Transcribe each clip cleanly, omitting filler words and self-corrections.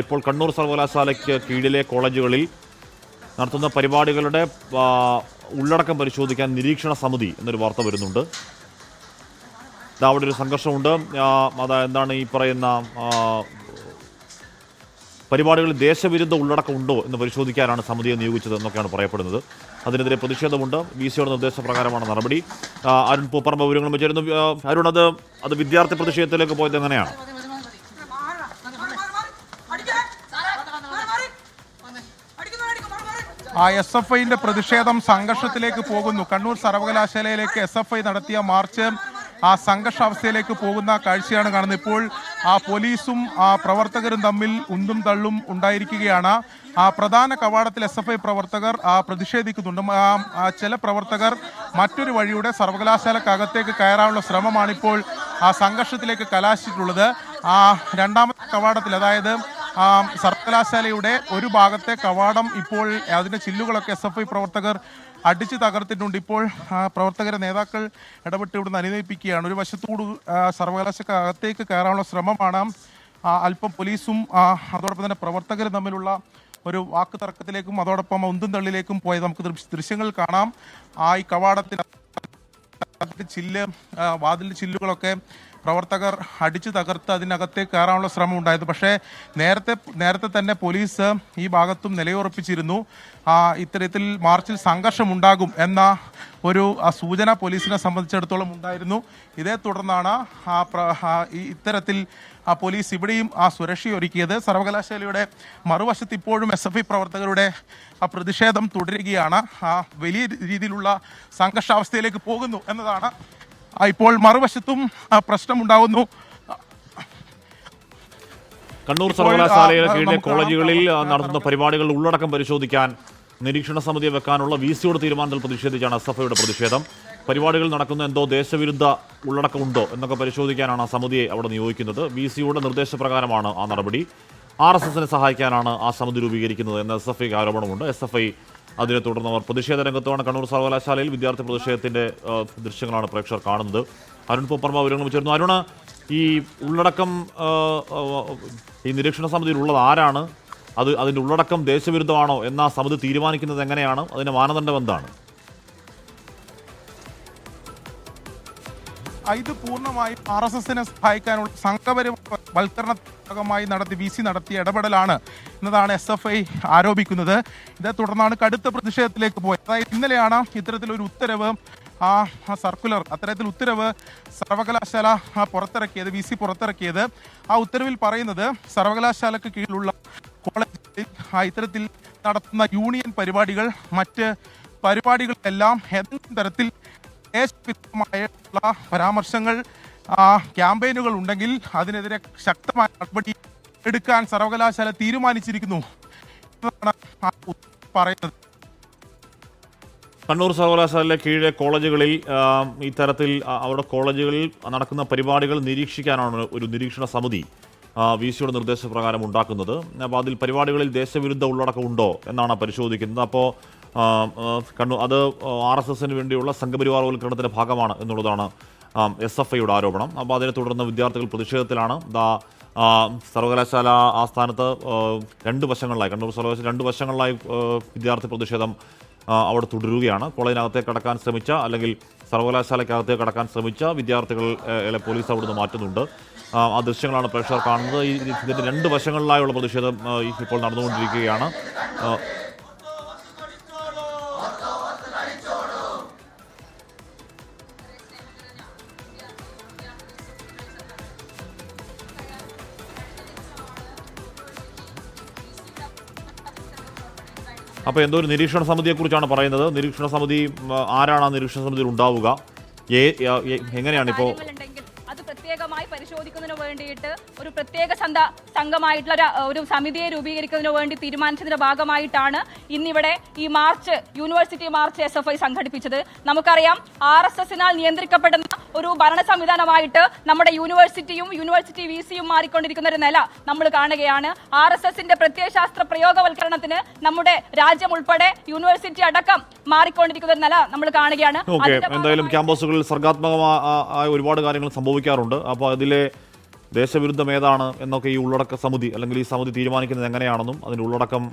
ഇപ്പോൾ കണ്ണൂർ സർവകലാശാലയ്ക്ക് കീഴിലെ കോളേജുകളിൽ നടത്തുന്ന പരിപാടികളുടെ ഉള്ളടക്കം പരിശോധിക്കാൻ നിരീക്ഷണ സമിതി എന്നൊരു വാർത്ത വരുന്നുണ്ട്. അവിടെ ഒരു സംഘർഷമുണ്ട്. എന്താണ് ഈ പറയുന്ന പരിപാടികളിൽ ദേശവിരുദ്ധ ഉള്ളടക്കം ഉണ്ടോ എന്ന് പരിശോധിക്കാനാണ് സമിതിയെ നിയോഗിച്ചത് എന്നൊക്കെയാണ് പറയപ്പെടുന്നത്. അതിനെതിരെ പ്രതിഷേധമുണ്ട്. VC-യുടെ നിർദ്ദേശപ്രകാരമാണ് നടപടി. അരുൺ പൂപ്പറമ്പ് വിവരങ്ങൾ വെച്ചിരുന്നു. അരുൺ, അത് വിദ്യാർത്ഥി പ്രതിഷേധത്തിലേക്ക് പോയത് എങ്ങനെയാണ്? SFIന്റെ പ്രതിഷേധം സംഘർഷത്തിലേക്ക് പോകുന്നു. കണ്ണൂർ സർവകലാശാലയിലേക്ക് SFI നടത്തിയ മാർച്ച് ആ സംഘർഷാവസ്ഥയിലേക്ക് പോകുന്ന കാഴ്ചയാണ് കാണുന്നത്. ഇപ്പോൾ പോലീസും പ്രവർത്തകരും തമ്മിൽ ഉന്തും തള്ളും ഉണ്ടായിരിക്കുകയാണ്. പ്രധാന കവാടത്തിൽ SFI പ്രവർത്തകർ പ്രതിഷേധിക്കുന്നുണ്ട്. ചില പ്രവർത്തകർ മറ്റൊരു വഴിയുടെ സർവകലാശാലക്കകത്തേക്ക് കയറാനുള്ള ശ്രമമാണിപ്പോൾ സംഘർഷത്തിലേക്ക് കലാശിച്ചിട്ടുള്ളത്. രണ്ടാമത്തെ കവാടത്തിൽ, അതായത് സർവകലാശാലയുടെ ഒരു ഭാഗത്തെ കവാടം ഇപ്പോൾ അതിൻ്റെ ചില്ലുകളൊക്കെ SFI പ്രവർത്തകർ അടിച്ചു തകർത്തിട്ടുണ്ട്. ഇപ്പോൾ പ്രവർത്തകരെ നേതാക്കൾ ഇടപെട്ട് ഇവിടുന്ന് അനുനയിപ്പിക്കുകയാണ്. ഒരു വശത്തോട് സർവകലാശാലക്കകത്തേക്ക് കയറാനുള്ള ശ്രമമാണ്. അല്പം പോലീസും അതോടൊപ്പം തന്നെ പ്രവർത്തകരും തമ്മിലുള്ള ഒരു വാക്ക് തർക്കത്തിലേക്കും അതോടൊപ്പം ഉന്തും തള്ളിലേക്കും പോയത് നമുക്ക് ദൃശ്യങ്ങൾ കാണാം. ഈ കവാടത്തിൽ വാതിലിൻ്റെ ചില്ലുകളൊക്കെ പ്രവർത്തകർ അടിച്ചു തകർത്ത് അതിനകത്തേക്ക് കയറാനുള്ള ശ്രമം ഉണ്ടായത്. പക്ഷേ നേരത്തെ തന്നെ പോലീസ് ഈ ഭാഗത്തും നിലയുറപ്പിച്ചിരുന്നു. ഇത്തരത്തിൽ മാർച്ചിൽ സംഘർഷമുണ്ടാകും എന്ന ഒരു സൂചന പോലീസിനെ സംബന്ധിച്ചിടത്തോളം ഉണ്ടായിരുന്നു. ഇതേ തുടർന്നാണ് ഇത്തരത്തിൽ പോലീസ് ഇവിടെയും സുരക്ഷയൊരുക്കിയത്. സർവകലാശാലയുടെ മറുവശത്ത് ഇപ്പോഴും SFI പ്രവർത്തകരുടെ പ്രതിഷേധം തുടരുകയാണ്. വലിയ രീതിയിലുള്ള സംഘർഷാവസ്ഥയിലേക്ക് പോകുന്നു എന്നതാണ്. ഇപ്പോൾ മറുവശത്തും പ്രശ്നമുണ്ടാകുന്നു. കണ്ണൂർ സർവകലാശാലയുടെ കീഴിലെ കോളേജുകളിൽ നടത്തുന്ന പരിപാടികളുടെ ഉള്ളടക്കം പരിശോധിക്കാൻ നിരീക്ഷണ സമിതിയെ വെക്കാനുള്ള VC-യുടെ തീരുമാനത്തിൽ പ്രതിഷേധിച്ചാണ് SFIയുടെ പ്രതിഷേധം. പരിപാടികൾ നടക്കുന്ന എന്തോ ദേശവിരുദ്ധ ഉള്ളടക്കമുണ്ടോ എന്നൊക്കെ പരിശോധിക്കാനാണ് ആ സമിതിയെ അവിടെ നിയോഗിക്കുന്നത്. VC-യുടെ നിർദ്ദേശപ്രകാരമാണ് ആ നടപടി. RSSനെ സഹായിക്കാനാണ് ആ സമിതി രൂപീകരിക്കുന്നത് എന്ന SFIക്ക് ആരോപണമുണ്ട്. SFI അതിനെ തുടർന്ന് അവർ പ്രതിഷേധ രംഗത്താണ്. കണ്ണൂർ സർവകലാശാലയിൽ വിദ്യാർത്ഥി പ്രതിഷേധത്തിൻ്റെ ദൃശ്യങ്ങളാണ് പ്രേക്ഷകർ കാണുന്നത്. അരുൺ പൂപ്പറമ്പ വിവരങ്ങൾ വെച്ചിരുന്നു. അരുണ്, ഈ ഉള്ളടക്കം ഈ നിരീക്ഷണ സമിതിയിലുള്ളത് ആരാണ്? അതിൻ്റെ ഉള്ളടക്കം ദേശവിരുദ്ധമാണോ എന്ന സമിതി തീരുമാനിക്കുന്നത് എങ്ങനെയാണ്? അതിൻ്റെ മാനദണ്ഡം എന്താണ്? ഇത് പൂർണ്ണമായും RSSനെ സഹായിക്കാനുള്ള സംഘപരിവൽക്കരണമായി VC നടത്തിയ ഇടപെടലാണ് എന്നതാണ് SFI ആരോപിക്കുന്നത്. ഇതേ തുടർന്നാണ് കടുത്ത പ്രതിഷേധത്തിലേക്ക് പോയത്. അതായത് ഇന്നലെയാണ് ഇത്തരത്തിലൊരു ഉത്തരവ്, സർക്കുലർ, അത്തരത്തിൽ ഉത്തരവ് സർവകലാശാല പുറത്തിറക്കിയത്, VC പുറത്തിറക്കിയത്. ആ ഉത്തരവിൽ പറയുന്നത് സർവകലാശാലയ്ക്ക് കീഴിലുള്ള കോളേജുകളിൽ ഇത്തരത്തിൽ നടത്തുന്ന യൂണിയൻ പരിപാടികൾ, മറ്റ് പരിപാടികളെല്ലാം ഏതെങ്കിലും തരത്തിൽ ദേശവിരുദ്ധമായുള്ള പരാമർശങ്ങൾ, ക്യാമ്പയിനുകൾ ഉണ്ടെങ്കിൽ അതിനെതിരെ ശക്തമായ നടപടി എടുക്കാൻ സർവകലാശാല തീരുമാനിച്ചിരിക്കുന്നു എന്നാണ് പറയുന്നത്. കണ്ണൂർ സർവകലാശാലയിലെ കീഴിലെ കോളേജുകളിൽ ഇത്തരത്തിൽ അവരുടെ കോളേജുകളിൽ നടക്കുന്ന പരിപാടികൾ നിരീക്ഷിക്കാനാണ് ഒരു നിരീക്ഷണ സമിതി VC-യുടെ നിർദ്ദേശപ്രകാരം ഉണ്ടാക്കുന്നത്. അപ്പോൾ അതിൽ പരിപാടികളിൽ ദേശവിരുദ്ധ ഉള്ളടക്കം ഉണ്ടോ എന്നാണ് പരിശോധിക്കുന്നത്. അപ്പോൾ അത് RSSന് വേണ്ടിയുള്ള സംഘപരിവാരവൽക്കരണത്തിൻ്റെ ഭാഗമാണ് എന്നുള്ളതാണ് SFIയുടെ ആരോപണം. അപ്പോൾ അതിനെ തുടർന്ന് വിദ്യാർത്ഥികൾ പ്രതിഷേധത്തിലാണ്. സർവകലാശാല ആസ്ഥാനത്ത് കണ്ണൂർ സർവകലാശാല 2 വശങ്ങളിലായി വിദ്യാർത്ഥി പ്രതിഷേധം അവിടെ തുടരുകയാണ്. കോളേജിനകത്തേക്ക് കടക്കാൻ ശ്രമിച്ച, അല്ലെങ്കിൽ സർവകലാശാലയ്ക്കകത്തേക്ക് കടക്കാൻ ശ്രമിച്ച വിദ്യാർത്ഥികളെ പോലീസ് അവിടുന്ന് മാറ്റുന്നുണ്ട്. ആ ദൃശ്യങ്ങളാണ് പ്രേക്ഷകർ കാണുന്നത്. ഇതിൻ്റെ 2 വശങ്ങളിലായുള്ള പ്രതിഷേധം ഇപ്പോൾ നടന്നുകൊണ്ടിരിക്കുകയാണ്. അപ്പോൾ എന്തോ ഒരു നിരീക്ഷണ സമിതിയെക്കുറിച്ചാണ് പറയുന്നത്. നിരീക്ഷണ സമിതി ആരാണ് ആ നിരീക്ഷണ സമിതിയിൽ ഉണ്ടാവുക? എങ്ങനെയാണ് ഇപ്പോൾ അത് പ്രത്യേകമായി പരിശോധിക്കുന്നതിന് വേണ്ടിയിട്ട് ഒരു പ്രത്യേക സംഘമായിട്ടുള്ള ഒരു സമിതിയെ രൂപീകരിക്കുന്നതിന് വേണ്ടി തീരുമാനിച്ചതിന്റെ ഭാഗമായിട്ടാണ് ഇന്നിവിടെ ഈ മാർച്ച്, യൂണിവേഴ്സിറ്റി മാർച്ച് SFI സംഘടിപ്പിച്ചത്. നമുക്കറിയാം, RSSനാൽ നിയന്ത്രിക്കപ്പെടുന്ന ഒരു ഭരണ സംവിധാനമായിട്ട് നമ്മുടെ യൂണിവേഴ്സിറ്റി VC-യും മാറിക്കൊണ്ടിരിക്കുന്ന ഒരു നില നമ്മൾ കാണുകയാണ്. RSSന്റെ പ്രത്യയശാസ്ത്ര പ്രയോഗവൽക്കരണത്തിന് നമ്മുടെ രാജ്യം ഉൾപ്പെടെ യൂണിവേഴ്സിറ്റി അടക്കം മാറിക്കൊണ്ടിരിക്കുന്ന ഒരു നില നമ്മൾ കാണുകയാണ്. എന്തായാലും ക്യാമ്പസുകളിൽ സർഗാത്മകമായ ഒരുപാട് കാര്യങ്ങൾ സംഭവിക്കാറുണ്ട്. അപ്പോൾ അതിലെ ദേശവിരുദ്ധം ഏതാണ് എന്നൊക്കെ ഈ ഉള്ളടക്ക സമിതി അല്ലെങ്കിൽ ഈ സമിതി തീരുമാനിക്കുന്നത് എങ്ങനെയാണെന്നും അതിൻ്റെ ഉള്ളടക്കം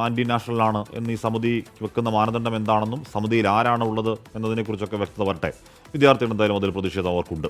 ആൻറ്റി നാഷണലാണ് എന്ന് ഈ സമിതി വെക്കുന്ന മാനദണ്ഡം എന്താണെന്നും സമിതിയിൽ ആരാണ് ഉള്ളത് എന്നതിനെക്കുറിച്ചൊക്കെ വ്യക്തത വരട്ടെ. വിദ്യാർത്ഥികൾ എന്തായാലും അതിൽ പ്രതിഷേധം അവർക്കുണ്ട്.